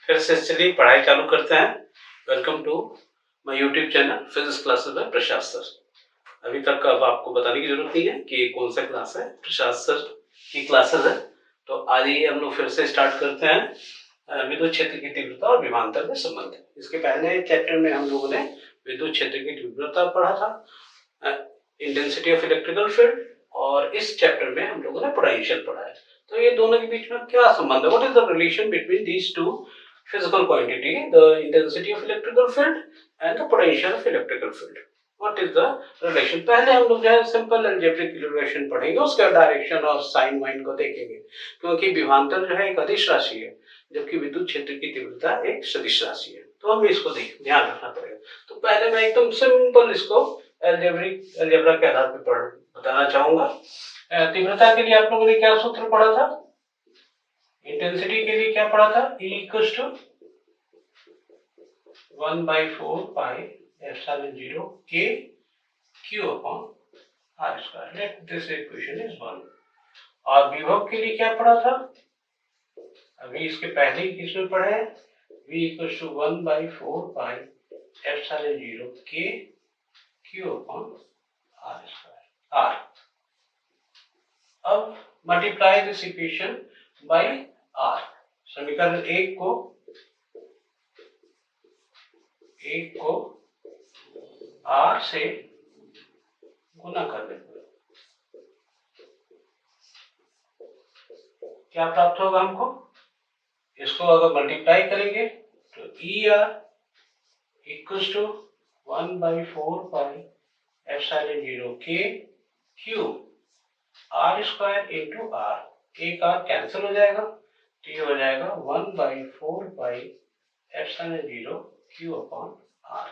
फिर से चलिए पढ़ाई चालू करते हैं। Welcome to my YouTube channel physics classes by Prashant sir. अभी तक अब आपको बताने की जरूरत नहीं है कि कौन सा क्लास है, प्रशांत सर की क्लासेस है। तो आज ये हम लोग फिर से स्टार्ट करते हैं विद्युत क्षेत्र की तीव्रता और विभवांतर के संबंध। इसके पहले चैप्टर में हम लोगों ने विद्युत क्षेत्र की तीव्रता पढ़ा था, इंटेंसिटी ऑफ इलेक्ट्रिकल फील्ड, और इस चैप्टर में हम लोगों ने पोटेंशियल पढ़ा है। तो ये दोनों के बीच में क्या संबंध है? What is the relation between these two physical quantity, the intensity of electrical field and the potential of electrical field? What is the relation? पहले हम लोग जो है सिंपल अलजेब्रिक रिलेशन पढ़ेंगे, उसके डायरेक्शन और साइन वाइन को देखेंगे, क्योंकि विभवांतर जो है एक अदिश राशि है जबकि विद्युत क्षेत्र की तीव्रता एक सदिश राशि है। तो हमें इसको ध्यान रखना पड़ेगा। तो पहले मैं एकदम सिंपल इसको अलजेब्रा के आधार पर बताना चाहूंगा। तीव्रता के लिए आप लोगों ने क्या सूत्र पढ़ा था? इंटेंसिटी के लिए क्या पढ़ा था? E equals to 1/4 pi epsilon 0 K Q upon R square. Let this equation is 1। और विभव के लिए क्या पढ़ा था? अभी इसके पहले ही किसमें पढ़े हैं? V equals to 1/4 pi epsilon 0 K Q upon R square R। अब multiply this equation by R। समीकरण एक को R से गुना कर देंगे, क्या प्राप्त होगा हमको? इसको अगर मल्टीप्लाई करेंगे तो ER equals to 1/4 pi epsilon 0 K Q R square into R। एक R कैंसिल हो जाएगा तो ये हो जाएगा 1/4 pi epsilon 0 Q upon R,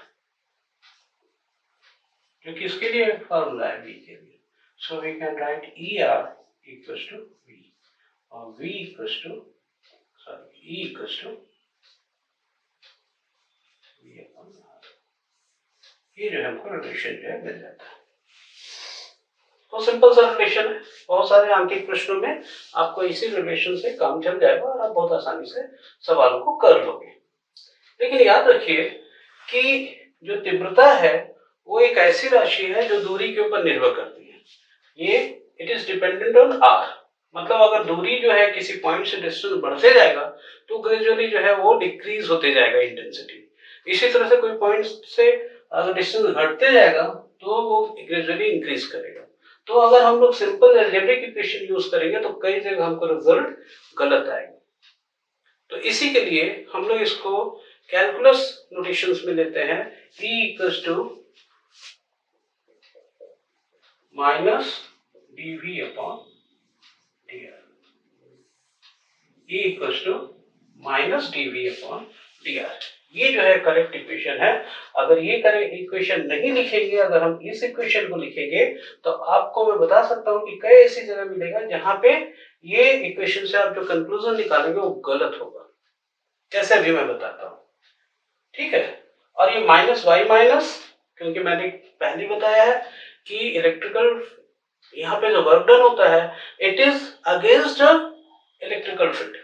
जो किसके लिए फॉर्मूला है? V के लिए। So we can write ER equals to V, और E equals to V upon R। ये जो हमको रिलेशन जो है मिल जाता है। तो सिंपल सा रिलेशन है। बहुत सारे आंतरिक प्रश्नों में आपको इसी रिलेशन से काम चल जाएगा और आप बहुत आसानी से सवालों को कर लोगे। लेकिन याद रखिए कि जो तीव्रता है वो एक ऐसी राशि है जो दूरी के ऊपर निर्भर करती है। ये it is dependent on R। मतलब अगर दूरी जो है किसी पॉइंट से डिस्टेंस बढ़ते जाएगा तो ग्रेजुअली जो है वो डिक्रीज होते जाएगा इंटेंसिटी। इसी तरह से कोई पॉइंट से अगर डिस्टेंस घटते जाएगा तो वो ग्रेजुअली इंक्रीज करेगा। तो अगर हम लोग सिंपल अलजेब्रिक इक्वेशन यूज करेंगे तो कई जगह हमको रिजल्ट गलत आएगा। तो इसी के लिए हम लोग इसको कैलकुलस नोटेशंस में लेते हैं। E equals to minus dV upon dr। E equals to minus dV upon dr। ये जो है करेक्ट इक्वेशन है। अगर ये करेक्ट इक्वेशन नहीं लिखेंगे, अगर हम इस इक्वेशन को लिखेंगे तो आपको मैं बता सकता हूं कि कई ऐसी जगह मिलेगा जहां पे ये इक्वेशन से आप जो कंक्लूजन निकालेंगे वो गलत होगा। जैसे अभी मैं बताता हूं, ठीक है? और ये माइनस वाई माइनस, क्योंकि मैंने पहले बताया है कि इलेक्ट्रिकल यहाँ पे जो वर्क डन होता है it is against electrical field.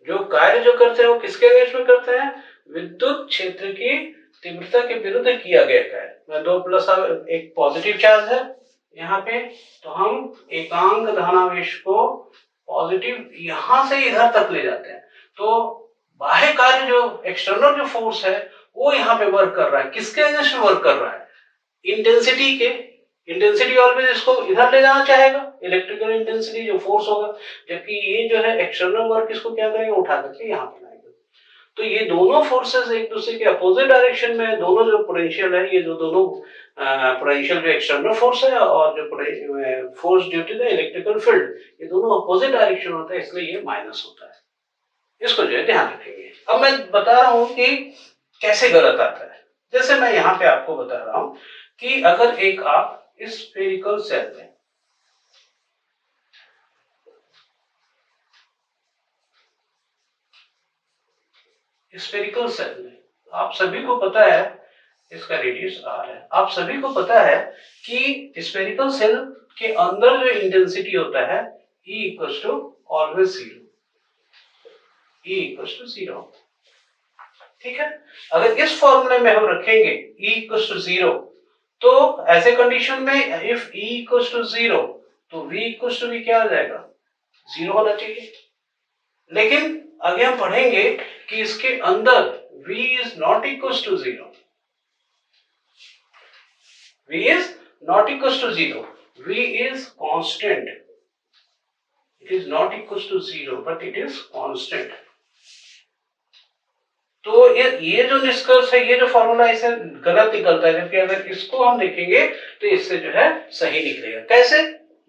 जो कार्य जो करते हैं वो किसके अगेंस्ट में करते हैं? विद्युत क्षेत्र की तीव्रता के विरुद्ध किया गया कार्य। मैं 2 प्लस एक पॉजिटिव चार्ज है यहाँ पे, तो हम एकांक धनावेश को पॉजिटिव यहां से इधर तक ले जाते हैं। तो बाह्य कार्य जो एक्सटर्नल जो फोर्स है वो यहाँ पे वर्क कर रहा है। किसके अगेंस्ट वर्क कर रहा है? इंटेंसिटी के। इंटेंसिटी ऑलवेज इसको इधर ले जाना चाहेगा, इलेक्ट्रिकल इंटेंसिटी जो फोर्स होगा, जबकि ये जो है एक्सटर्नल वर्क इसको क्या करेंगे? उठा करके यहाँ पे लाएंगे। तो ये दोनों फोर्सेस एक दूसरे के अपोजिट डायरेक्शन में, दोनों जो पोटेंशियल है, ये जो दोनों पोटेंशियल जो एक्सटर्नल फोर्स है और जो force due to the electrical field, ये दोनों अपोजिट डायरेक्शन होता है, इसलिए ये माइनस होता है। इसको जो है ध्यान रखेंगे। अब मैं बता रहा हूं कि कैसे गलत आता है। जैसे मैं यहाँ पे आपको बता रहा हूं कि अगर एक आप स्फेरिकल सेल में आप सभी को पता है इसका रेडियस r है। आप सभी को पता है कि स्फेरिकल सेल के अंदर जो इंटेंसिटी होता है E equals to always 0। E equals to 0। ठीक है, अगर इस फॉर्मूले में हम रखेंगे E इक्वल्स टू 0, तो ऐसे कंडीशन में इफ E इक्वल्स टू 0 तो V इक्वल्स टू भी क्या हो जाएगा, 0 होना चाहिए। लेकिन आगे हम पढ़ेंगे कि इसके अंदर V is not equals to 0, V is not equals to 0, V is constant, it is not equals to 0 but it is constant। तो ये जो निष्कर्ष है, ये जो फॉर्मूला इसे गलत निकलता है, जबकि अगर इसको हम देखेंगे तो इससे जो है सही निकलेगा। कैसे,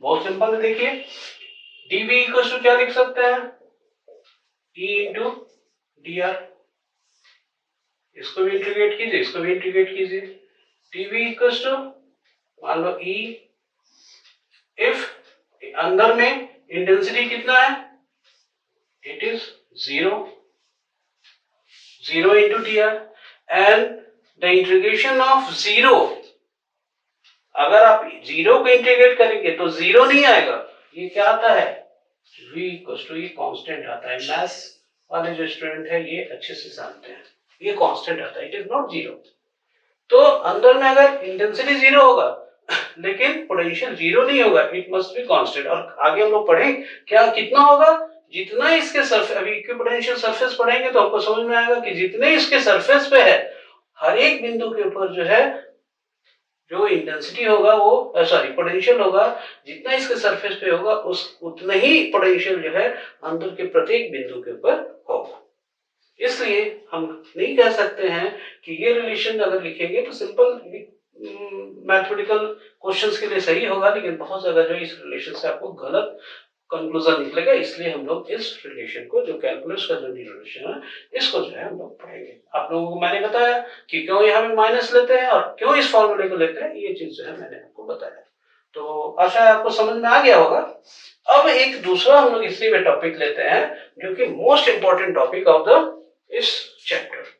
बहुत सिंपल है, देखिए dv इक्वल्स टू क्या लिख सकते हैं, E इंटू डी आर, इसको भी इंटीग्रेट कीजिए, इसको भी इंटीग्रेट कीजिए, dv इक्वल्स टू मान लो E, इफ अंदर में इंटेंसिटी कितना है, it is 0 into dr and the integration of 0, अगर आप 0 को इंटीग्रेट करेंगे तो 0 नहीं आएगा, ये क्या आता है, v इक्वल्स टू, ये कांस्टेंट आता है। मैथ्स वाले जो स्टूडेंट है ये अच्छे से जानते हैं, ये कांस्टेंट आता है, इट इज नॉट 0। तो अंदर में अगर इंटेंसिटी 0 होगा लेकिन पोटेंशियल 0 नहीं होगा, इट मस्ट बी कांस्टेंट। और आगे हम लोग पढ़ें क्या कितना होगा, जितना इसके सरफेस, अभी इक्विपोटेंशियल सरफेस पढ़ेंगे तो आपको समझ में आएगा कि जितने इसके सरफेस पे है हर एक बिंदु के ऊपर जो है जो इंटेंसिटी होगा वो सॉरी पोटेंशियल होगा, जितना इसके सरफेस पे होगा उस उतना ही पोटेंशियल जो है अंदर के प्रत्येक बिंदु के ऊपर होगा। इसलिए हम नहीं कह सकते हैं कि ये रिलेशन अगर लिखेंगे तो सिंपल मैथमेटिकल क्वेश्चंस के लिए सही होगा, लेकिन बहुत ज्यादा जो इस रिलेशन से आपको गलत कंक्लूजन निकलेगा। इसलिए हम लोग इस रिलेशन को, जो कैलकुलस का जो रिलेशन है, इसको जो है हम लोग पढ़ेंगे। आप लोगों को मैंने बताया कि क्यों यहाँ पे माइनस लेते हैं और क्यों इस फॉर्मूले को लेते हैं, ये चीज जो है मैंने आपको बताया। तो आशा है आपको समझ में आ गया होगा। अब एक दूसरा हम लोग इसी में टॉपिक लेते हैं जो कि most important topic of the इस चैप्टर।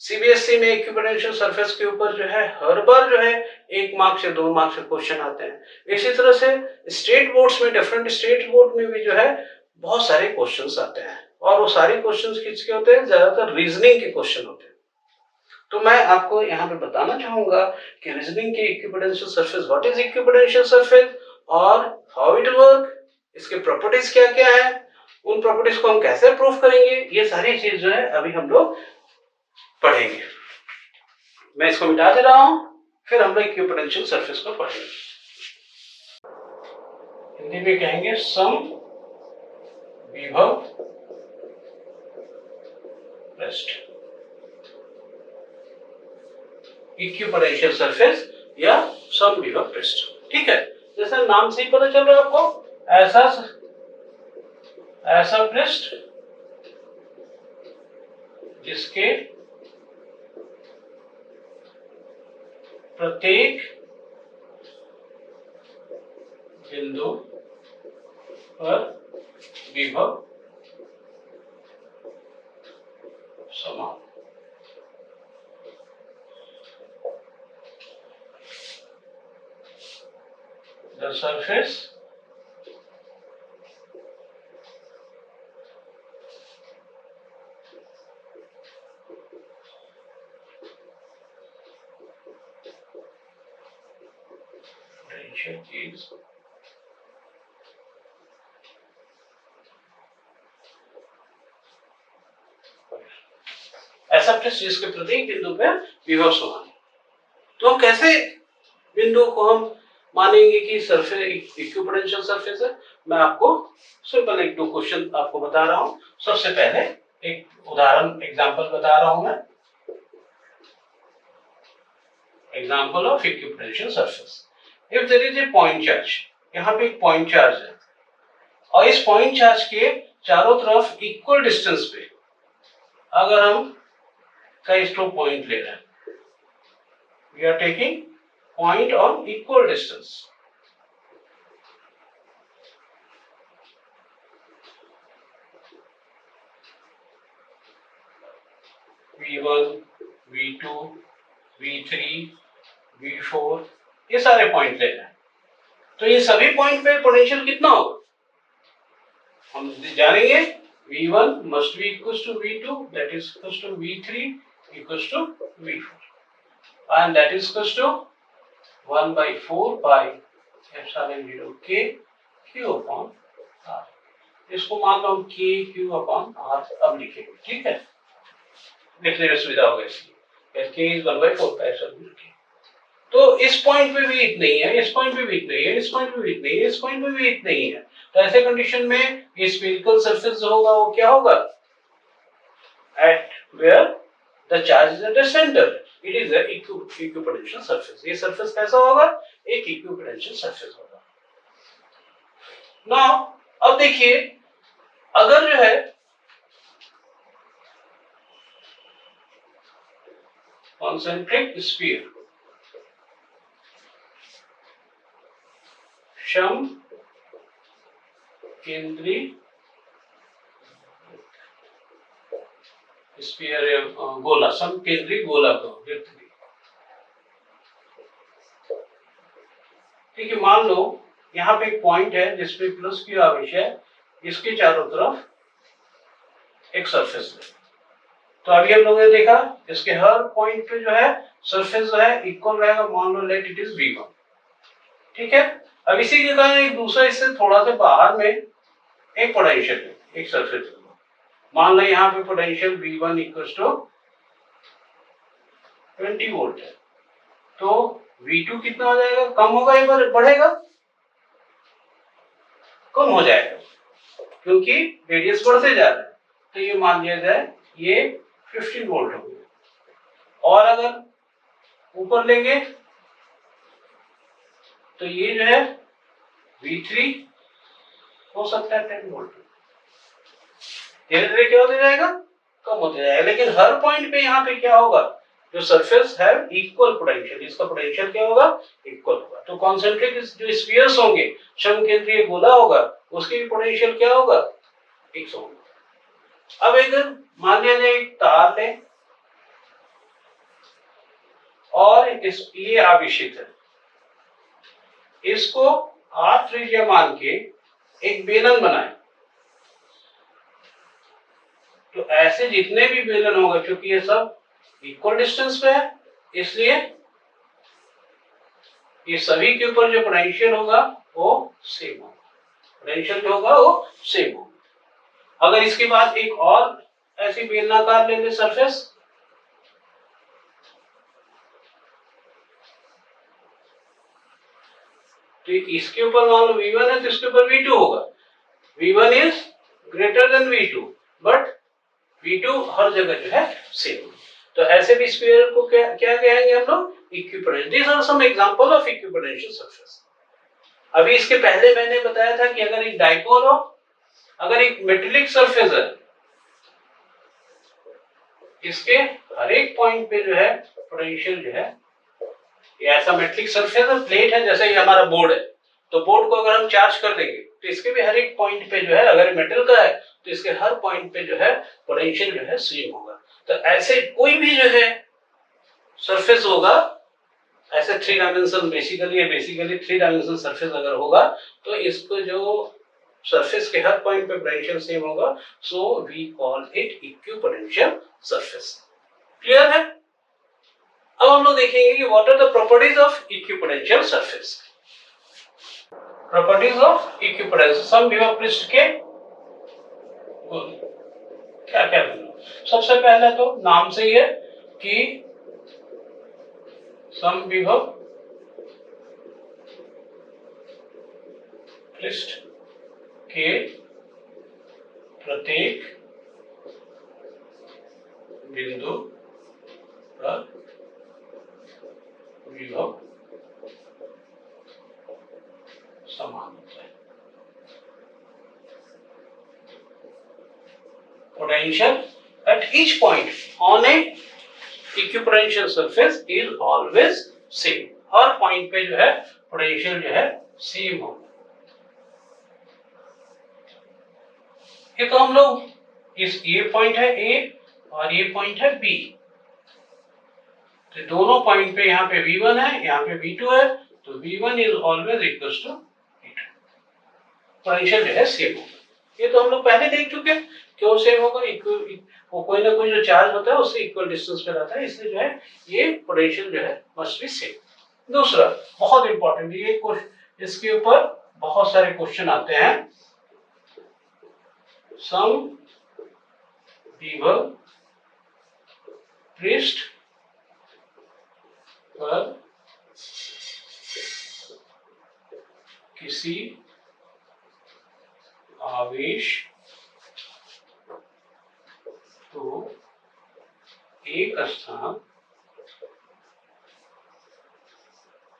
सीबीएसई में इक्विपोटेंशियल सरफेस के ऊपर जो है हर बार जो है 1 मार्क से 2 मार्क से क्वेश्चन आते हैं। इसी तरह से स्टेट बोर्ड्स में, डिफरेंट स्टेट बोर्ड में भी जो है बहुत सारे क्वेश्चंस आते हैं, और वो सारे क्वेश्चंस किसके होते हैं, ज्यादातर रीजनिंग के क्वेश्चन होते हैं। तो मैं आपको यहाँ पे बताना चाहूंगा कि रीजनिंग के equipotential surface, what is equipotential surface और हाउ इट वर्क, इसके प्रॉपर्टीज क्या क्या है, उन प्रॉपर्टीज को हम कैसे प्रूफ करेंगे, ये सारी चीज जो है अभी हम लोग पढ़ेंगे। मैं इसको मिटा दे रहा हूं, फिर हम लोग इक्विपोटेंशियल सरफेस को पढ़ेंगे। हिंदी में कहेंगे सम विभव पृष्ठ, इक्विपोटेंशियल सरफेस या सम विभव पृष्ठ। ठीक है, जैसे नाम से ही पता चल रहा है आपको, ऐसा पृष्ठ जिसके प्रत्येक बिंदु पर विभव समान। The surface potential is ऐसा पृष्ठ जिसके प्रत्येक बिंदु पे विभव समान। तो हम कैसे बिंदु को हम मानेंगे कि सरफेस इक्विपोटेंशियल सरफेस है। मैं आपको सिंपल 1-2 क्वेश्चन आपको बता रहा हूं। सबसे पहले एक उदाहरण एग्जांपल बता रहा हूं मैं, example of equipotential surface. If there is a point charge, यहाँ पे एक पॉइंट चार्ज है और इस पॉइंट चार्ज के चारों तरफ इक्वल डिस्टेंस पे अगर हम कई 2 पॉइंट ले रहे हैं, we are taking point on equal distance, V1, V2, V3, V4, ये सारे पॉइंट ले रहे हैं। तो ये सभी पॉइंट पे पोटेंशियल कितना होगा हम जानेंगे। V1 must be equals to V2, that is equals to V3 equals to V4, and that is equals to 1 by 4 pi epsilon 0 K Q upon R। इसको मान लो हम K Q upon R अब लिखेंगे, ठीक है, लिखने में सुविधा होगा इसलिए K is 1 by 4 pi epsilon 0 K। तो इस पॉइंट पे भी इतना ही है, इस पॉइंट पे भी इतना ही है, इस पॉइंट पे भी इतना ही है, इस पॉइंट पे भी इतना ही है। तो ऐसे कंडीशन में ये स्फेरिकल सरफेस जो होगा वो क्या होगा, at where the charge is at the centre, it is a equipotential surface. ये सरफेस कैसा होगा, एक इक्विपोटेंशियल सरफेस होगा। नाउ अब देखिए, अगर जो है कॉन्सेंट्रिक स्फीयर सम केंद्री स्फीयर गोला, सम केंद्री गोला को ठीक है, मान लो यहाँ पे एक पॉइंट है जिसपे प्लस क्यू आवेश है, इसके चारों तरफ एक सरफेस है। तो अभी हम लोगों ने देखा इसके हर पॉइंट पे जो है सरफेस जो है इक्वल रहेगा, मान लो लेट इट इज V1, ठीक है। अब इसी के कारण एक दूसरा इससे थोड़ा सा बाहर में एक पोटेंशियल है, एक सरफेस है, मान लो यहाँ पे potential V1 equals to 20 volt है। तो V2 कितना हो जाएगा, कम होगा या बढ़ेगा, कम हो जाएगा, क्योंकि रेडियस बढ़ते जा रहा है। तो ये मान लिया जाए ये 15 वोल्ट हो गया। और अगर ऊपर लेंगे तो ये जो है V3 हो सकता है 10 वोल्ट। धीरे धीरे क्या होते जाएगा, कम होते जाएगा, लेकिन हर पॉइंट पे यहाँ पे क्या होगा, जो सरफेस है इक्वल पोटेंशियल, इसका पोटेंशियल क्या होगा, इक्वल होगा। तो कॉन्सेंट्रिक जो स्फीयर्स होंगे, समकेंद्रीय गोला होगा, उसकी भी पोटेंशियल क्या होगा, 100 होगा। अब अगर मान लिया जाए एक तार ले और ये आवेशित है, इसको R त्रिज्या मान के एक बेलन बनाए, तो ऐसे जितने भी बेलन होगा, क्योंकि ये सब इक्वल डिस्टेंस पे है, इसलिए ये सभी के ऊपर जो पोटेंशियल होगा वो सेम होगा, पोटेंशियल जो होगा वो सेम होगा। अगर इसके बाद एक और ऐसी बेलनाकार ले ले सरफेस, तो इसके ऊपर मान लो V1 है तो इसके ऊपर V2 होगा। V1 is greater than V2, but V2 हर जगह जो है सेम। तो ऐसे भी स्फीयर को क्या कहेंगे हम लोग, equipotential. These are some example of equipotential surface. अभी इसके पहले मैंने बताया था कि अगर एक डाइपोल हो, अगर एक मेटेलिक सरफेस है, इसके हर एक पॉइंट पे जो है पोटेंशियल जो है, ये ऐसा मेटेलिक सरफेस है, प्लेट है, जैसे ये हमारा बोर्ड है, तो बोर्ड को अगर हम चार्ज कर देंगे तो इसके भी हर एक पॉइंट पे जो है, अगर मेटल का है तो इसके हर पॉइंट पे जो है पोटेंशियल जो है सेम होगा। तो ऐसे कोई भी जो है सरफेस होगा, ऐसे 3 डायमेंशन बेसिकली 3 डायमेंशन सरफेस अगर होगा, तो इसको जो सरफेस के हर पॉइंट पे पोटेंशियल सेम होगा, so we call it equipotential surface. Clear है? अब हम लोग देखेंगे कि what are the properties of equipotential surface. Properties of equipotential, समविभव पृष्ठ के क्या क्या गुण। सबसे पहले तो नाम से ही है कि समविभव पृष्ठ के प्रत्येक बिंदु पर विभव समान होता है। Potential at each point on a equipotential surface is always same. Her point पे जो है पोटेंशियल जो है सेम होगा। ये तो हम लोग इस ये पॉइंट है A और ये पॉइंट है B, तो दोनों पॉइंट पे यहाँ पे V1 है, यहाँ पे V2 है, तो V1 is always equals to V2, potential जो है सेम होगा। ये तो हम लोग पहले देख चुके हैं क्यों सेम होगा? वो कोई ना कोई जो चार्ज होता है उससे इक्वल डिस्टेंस पे रहता है, इसलिए जो है ये पोटेंशियल जो है मस्ट बी सेम। दूसरा बहुत इंपॉर्टेंट, ये क्वेश्चन, इसके ऊपर बहुत सारे क्वेश्चन आते हैं। सम विभव पृष्ठ पर किसी आवेश को एक स्थान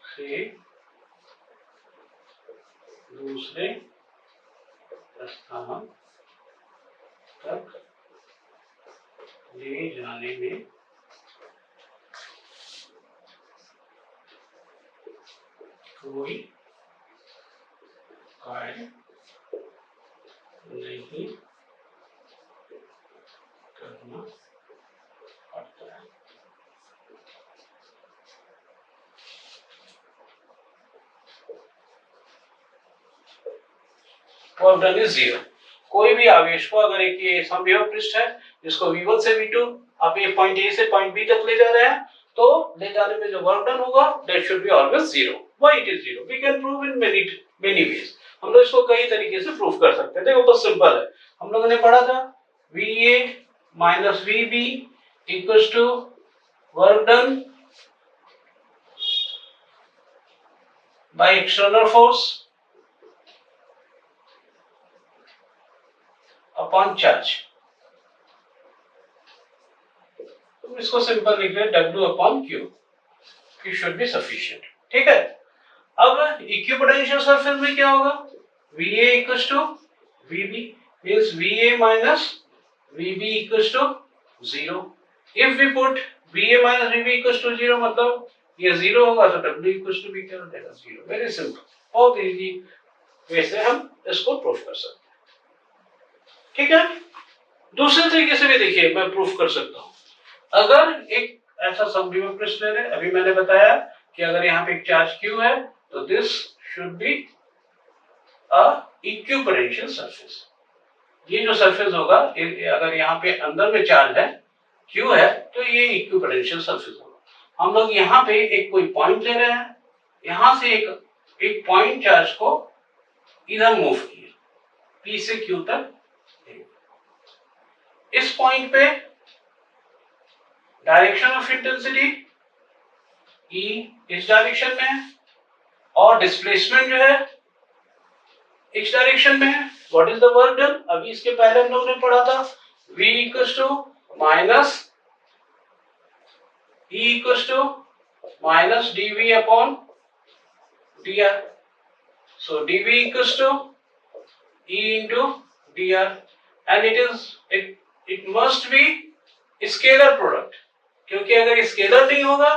से दूसरे स्थान तक ले जाने में कोई कार्य नहीं करना पड़ता है। Work done is 0। कोई भी आवेश को, अगर एक ये समविभव पृष्ठ है जिसको V1 से V2 आप ये पॉइंट A से पॉइंट B तक ले जा रहे हैं, तो ले जाने में जो वर्क डन होगा that should be always 0। Why it is 0? We can prove in many ways. हम लोग इसको कई तरीके से प्रूव कर सकते हैं। देखो बहुत सिंपल है, हम लोगों ने पढ़ा था VA minus VB equals to work done by external force upon charge. इसको सिंपल लिख रहे हैं W upon Q, it should be sufficient. ठीक है, अब इक्विपोटेंशियल सरफेस में क्या होगा? VA equals to VB means VA minus VB equals to 0. If we put VA minus VB equals to 0, मतलब ये 0 होगा तो W equals to B क्या हो जाएगा? 0। वेरी सिंपल, बहुत इजी वैसे हम इसको प्रूव कर सकते हैं। ठीक है, दूसरे तरीके से भी देखिए मैं प्रूफ कर सकता हूँ। अगर एक ऐसा समविभव पृष्ठ ले लें, अभी मैंने बताया कि अगर यहाँ पे एक चार्ज Q है तो this should be a equipotential surface. ये जो सरफेस होगा, अगर यहाँ पे अंदर में चार्ज है Q है तो ये इक्विपोटेंशियल सरफेस होगा। हम लोग यहाँ पे एक कोई पॉइंट ले रहे हैं, यहाँ से एक पॉइंट चार्ज को इधर मूव किया P से Q तक। इस पॉइंट पे डायरेक्शन ऑफ इंटेंसिटी E इस डायरेक्शन में है और डिस्प्लेसमेंट जो है इस डायरेक्शन में है। What is the work done? अभी इसके पहले हम लोग ने पढ़ा था V equals to minus E equals to minus dV upon dr। So dV equals to E into dr and it must be scalar product, क्योंकि अगर स्केलर नहीं होगा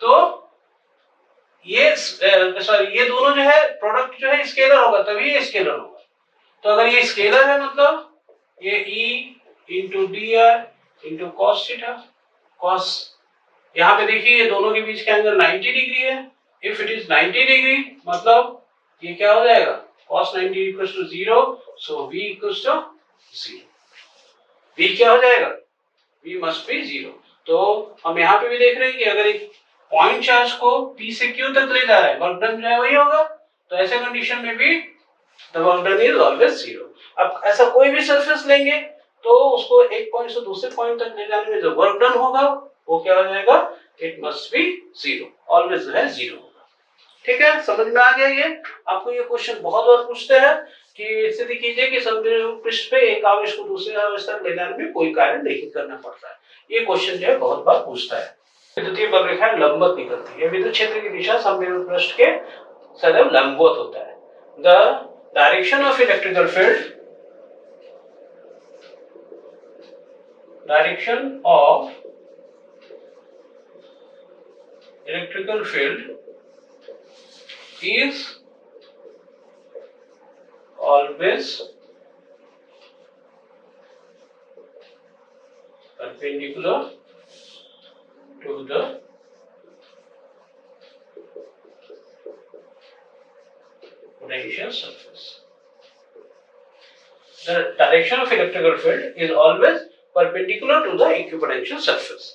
तो ये ये दोनों जो है प्रोडक्ट जो है स्केलर होगा, तभी ये स्केलर होगा। तो अगर ये स्केलर है मतलब ये E into dr into cos theta. Cos यहाँ पे देखिए ये दोनों के बीच का एंगल 90 डिग्री है। इफ इट इज 90 डिग्री मतलब ये क्या हो जाएगा? cos 90 equals to 0, so v equals to 0। v क्या हो जाएगा? v must be 0। तो हम यहाँ पे भी देख रहे हैं कि अगर एक पॉइंट चार्ज को P से Q तक ले जा रहा है, वर्क डन जो है वही होगा। तो ऐसे कंडीशन में भी the work done is always 0। अब ऐसा कोई भी सरफेस लेंगे तो उसको एक पॉइंट से दूसरे पॉइंट तक ले जाने में जो वर्क डन होगा वो क्या हो जाएगा? इट मस्ट बी 0, ऑलवेज जो है 0 होगा। ठीक है, समझ में आ गया? ये आपको ये क्वेश्चन बहुत बार पूछते हैं कि स्थिति कीजिए कि समविभव पृष्ठ पे एक आवेश को दूसरे आवेश तक ले जाने में कोई कार्य नहीं करना पड़ता है। ये क्वेश्चन जो है बहुत बार पूछता है। विद्युतीय बलरेखा लंबवत निकलती है। विद्युत क्षेत्र की दिशा समविभव पृष्ठ के सदैव लंबवत होता है। The direction of electrical field, direction of electrical field is always perpendicular to the potential surface. the direction of electrical field is always perpendicular to the equipotential surface.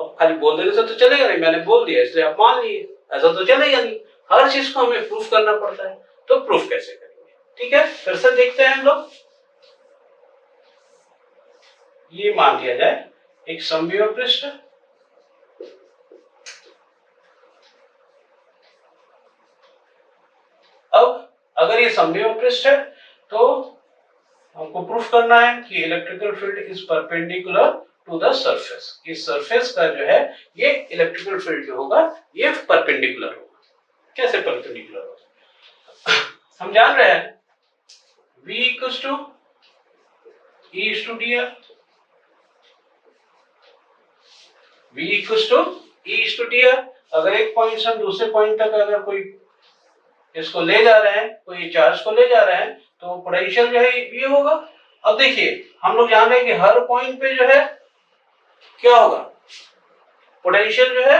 अब खाली बोल देने से तो चलेगा नहीं, मैंने बोल दिया इसलिए आप मान लिए, ऐसा तो चलेगा नहीं, हर चीज को हमें प्रूफ करना पड़ता है। तो प्रूफ कैसे करेंगे, ठीक है, फिर से देखते हैं हम लोग। ये मान लिया जाए एक समविभव पृष्ठ, अब अगर ये समविभव पृष्ठ है तो हमको प्रूफ करना है कि electrical field is perpendicular to the surface. इस सरफेस का जो है ये इलेक्ट्रिकल फील्ड जो होगा ये परपेंडिकुलर होगा। कैसे परपेंडिकुलर होगा, हम जान रहे हैं V equals to E is to dr, V equals to E is to dr। अगर एक पॉइंट से हम दूसरे पॉइंट तक अगर कोई इसको ले जा रहे हैं, कोई चार्ज को ले जा रहे हैं, तो पोटेंशियल जो है ये होगा। अब देखिए हम लोग जान रहे हैं कि हर पॉइंट पे जो है क्या होगा, पोटेंशियल जो है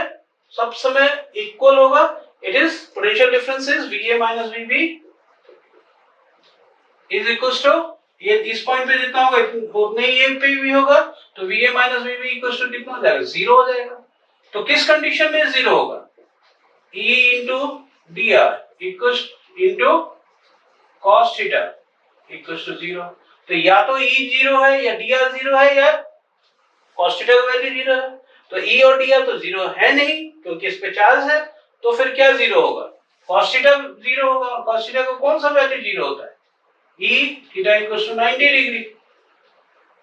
सब समय इक्वल होगा। It is potential difference is VA minus VB is equals to, ये इस पॉइंट पे जितना होगा उतना ही ये पे भी होगा, तो VA minus VB equals to कितना हो जाएगा, 0 हो जाएगा। तो किस कंडीशन में 0 होगा, E into dr equals into cos theta equals to 0। तो या तो E 0 है या dr 0 है या cos थीटा का वैल्यू 0 है। तो E और dr तो 0 है नहीं क्योंकि इस पे चार्ज है, तो फिर क्या 0 होगा, cos थीटा 0 होगा। cos थीटा का कौन सा वैल्यू 0 होता है, E theta equals to 90 degree,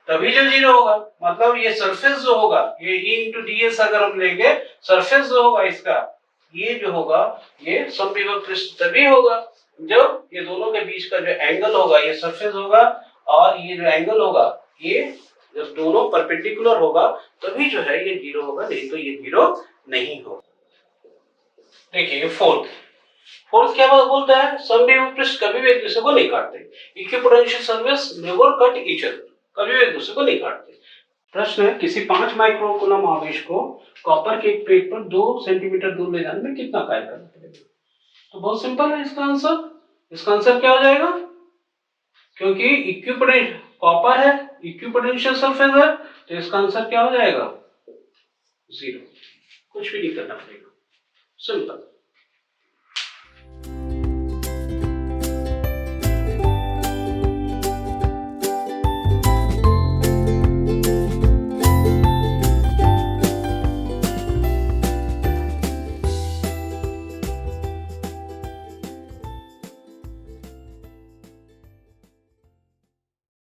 तभी जो 0 होगा। मतलब ये सरफेस जो होगा, ये E इंटू ds अगर हम लेंगे, सरफेस जो होगा इसका ये जो होगा ये समविभव पृष्ठ तभी होगा जब ये दोनों के बीच का जो एंगल होगा ये सरफेस होगा, और ये जो एंगल होगा ये जब दोनों परपेंडिकुलर होगा तभी जो है ये 0 होगा, नहीं तो ये 0 नहीं होगा। देखिए फोर्थ क्या बात बोलता है, समविभव पृष्ठ कभी भी एक दूसरे को नहीं काटते। Equipotential surface never cut each other, कभी भी एक दूसरे को नहीं काटते। प्रश्न है, किसी 5 माइक्रोकूलम आवेश को कॉपर के एक प्लेट पर 2 सेंटीमीटर दूर ले जाने में कितना कार्य करना पड़ेगा। तो बहुत सिंपल है इसका आंसर क्या हो जाएगा, क्योंकि इक्विपोटेंशियल कॉपर है, इक्विपोटेंशियल सरफेस है, तो इसका आंसर क्या हो जाएगा 0। कुछ भी नहीं करना पड़ेगा, सिंपल।